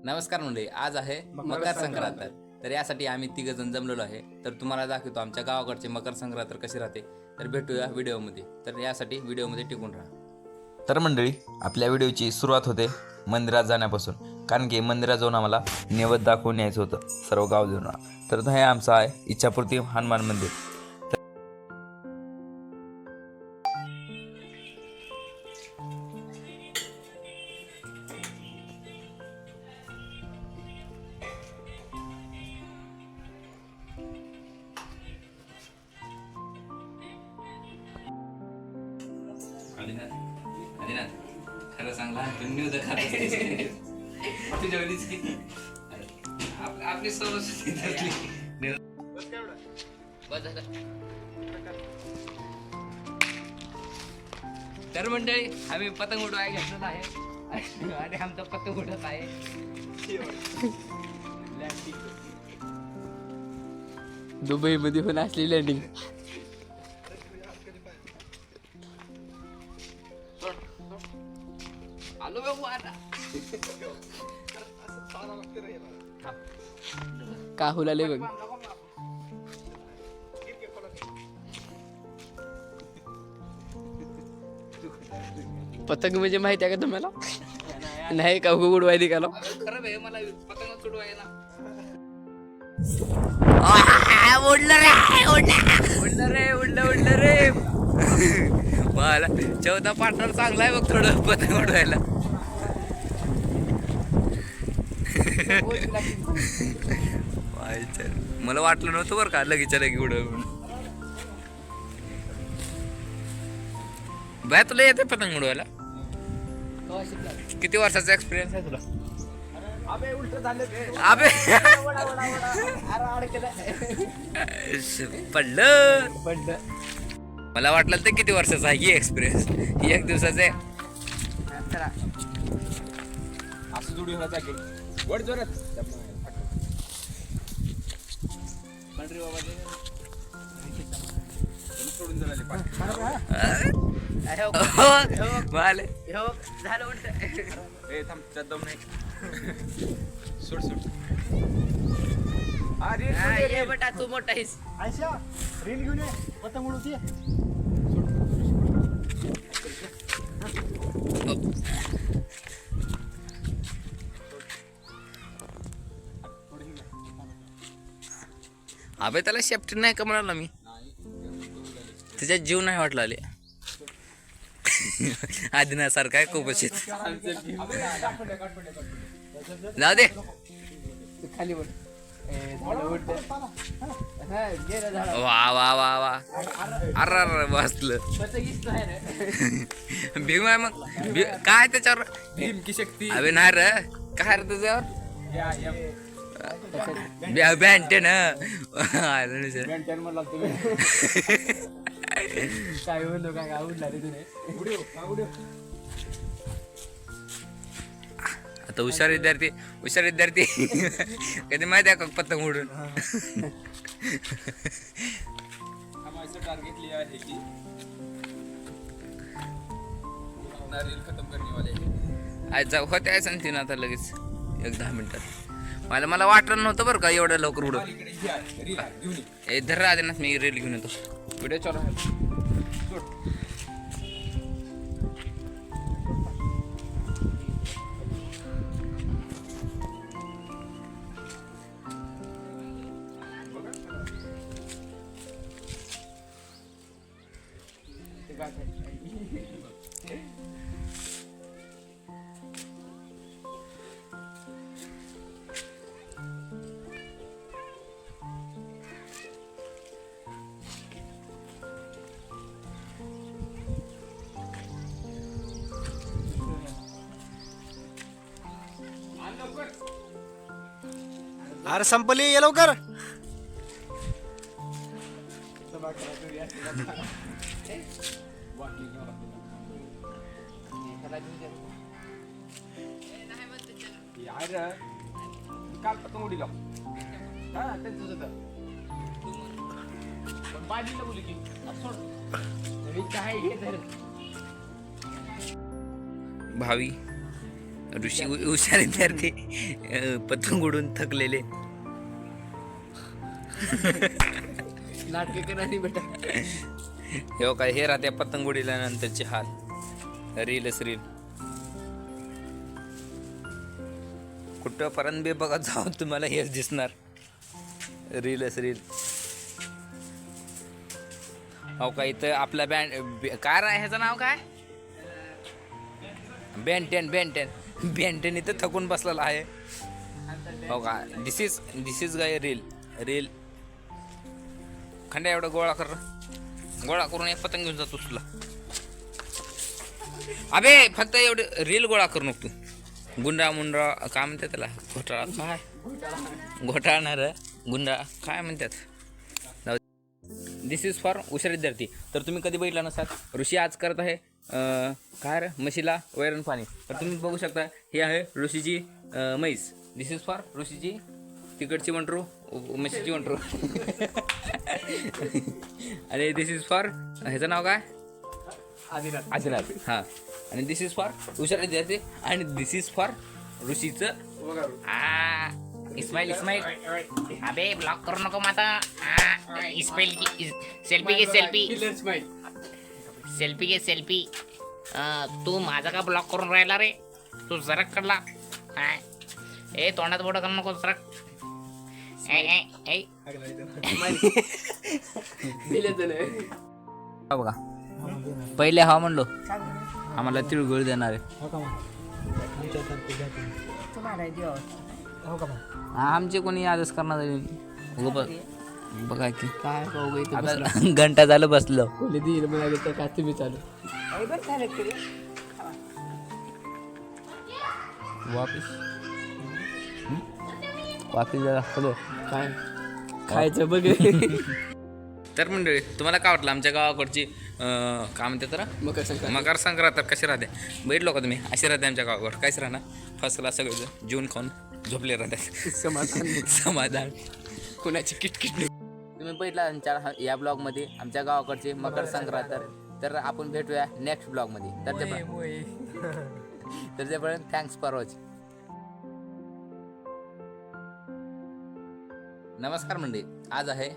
नमस्कार मंडळी, आज आहे मकर संक्रांत. तर यासाठी आम्ही तिघ जण जमलेलो आहे. तर तुम्हाला दाखवतो आमच्या गावाकडचे मकर संक्रांत कशी राहते. तर भेटूया व्हिडिओमध्ये. तर यासाठी व्हिडिओमध्ये टिकून राहा. तर मंडळी, आपल्या व्हिडिओची सुरुवात होते मंदिरात जाण्यापासून, कारण की मंदिरात जाऊन आम्हाला नैवेद्य दाखवून यायचं होतं सर्व गाव जाऊन. तर हे आमचं आहे इच्छापूर्ती हनुमान मंदिर. आदिनाथ, खरं सांगला न्यूज खात तुझ्या वेळीच की आपली सरस्वती धरली. बस झालं. तर मंडळी, आम्ही पतंग उडवाय घेतलेला आहे आणि आमचा पतंग उडत आहे. दुबई मध्ये पण असली लँडिंग. आलो बाबू आता. का हुलाले बघ. पतंग म्हणजे माहिती आहे का तुम्हाला? नाही का उडवाय निघाला. खरं आहे, मला पतंग उडवायला उडलं रे. मला चौथा पार्टनर चांगला आहे बघ. थोडं पतंग उडवायला मला वाटलं नव्हतं बरं का लगेच्या लगे उडव. बाय तुला येते पतंग उडवायला? किती वर्षाचा एक्सपिरियन्स आहे तुला? अबे पडलं. मला वाटलं ते किती वर्षाचा आहे एक्सपिरियन्स. एक दिवसाचा आहे. बेटा तू मोठा आहेस. रील घेऊन ये, पतंग उडवते. अबे त्याला शेफ्टी नाही का म्हणाला मी. त्याच्यात जीव नाही वाटला आले. आदिनासारखा आहे खूपच. जाऊ दे खाली. वा वा वा वा. अर बसलं. भीम आहे मग. काय त्याच्यावर भीमची शक्ती. अबे नाही रे. काय रे त्याच्यावर बँटेन काय म्हणतो काय आवडला रे तुने. आता हुशार विद्यार्थी कधी माहिती आहे का पतंग उडून. टारगेट लिया है की रील खत्म करने वाले. आज जाऊ होते आहे सांगते ना आता लगेच 1-10 मिनिटात. मला वाटलं नव्हतं बरं का एवढं लवकर उडू. ए धर आदिनाथ, मी रील घेऊन येतो. व्हिडिओ चालू आहे. अरे संपली, ये लवकर. काल पतंग उडी लाव. त्यांचं होतं. बाजूला बोलू की भावी ऋषी हुशार विद्यार्थी पतंग उडून थकलेले. नाटके करा नाही बेटा. हे काय हे राहते पतंग उडील्यानंतरचे हाल. रीलच रील. कुठंपर्यंत बी बघा जाऊ तुम्हाला हेच दिसणार. रीलच रील. हो का इथं आपला काय राह ह्याचं नाव काय? बेंटेन इथं थकून बसलेला आहे. हो का दिस इज गाय रील. खंड्या एवढं गोळा करून एक पतंग घेऊन जातो तुला. अबे फक्त एवढं रील गोळा करू नको तू. गुंडा मुंडा काय म्हणतात त्याला? घोटाळणार गुंडा काय म्हणतात. दिस इज फॉर हुशार विद्यार्थी. तर तुम्ही कधी बघितला नसाल ऋषी आज करत आहे काय रे म्हशीला वैरण पाणी. तर तुम्ही बघू शकता हे आहे ऋषीची म्हैस. दिस इज फॉर ऋषीची तिकडची वंटरू म्हशीची वंटरू. आणि दिस इज फॉर ह्याचं नाव काय? आदिनाथ. हां आणि दिस इज फॉर हुशार विद्यार्थी. आणि दिस इज फॉर ऋषीचं इस्माईल. अबे ब्लॉक करू नको माता. इस्माईल सेल्फी घे सेल्फी. तू माझा का ब्लॉक करून राहिला रे? तू सरक कडला. ए तोंडात बोट करू नको सरक. बघा पहिले हा म्हणलो आम्हाला तिळगुळ देणार आहे. आमचे कोणी आदेश करणार बघा की काय आता घंटा झालं बसलो. देईल मला काय तुम्ही चालू. वापिस काय खायचं बघ. तर मंडळी तुम्हाला काय वाटलं आमच्या गावाकडची काय म्हणते तर मकर संक्रांत तर कशी राहते बघितलो का तुम्ही? अशी राहते आमच्या गावाकडं. काहीच राहणार फर्स्ट क्लास सगळं जेवून खाऊन झोपले राहतात. समाधान कुणाची किटकिट. तुम्ही बघितला आमच्या या ब्लॉगमध्ये आमच्या गावाकडचे मकर संक्रांत. तर आपण भेटूया नेक्स्ट ब्लॉगमध्ये. तर तेपर्यंत थँक्स फॉर वॉचिंग. नमस्कार मंडळी. आज आहे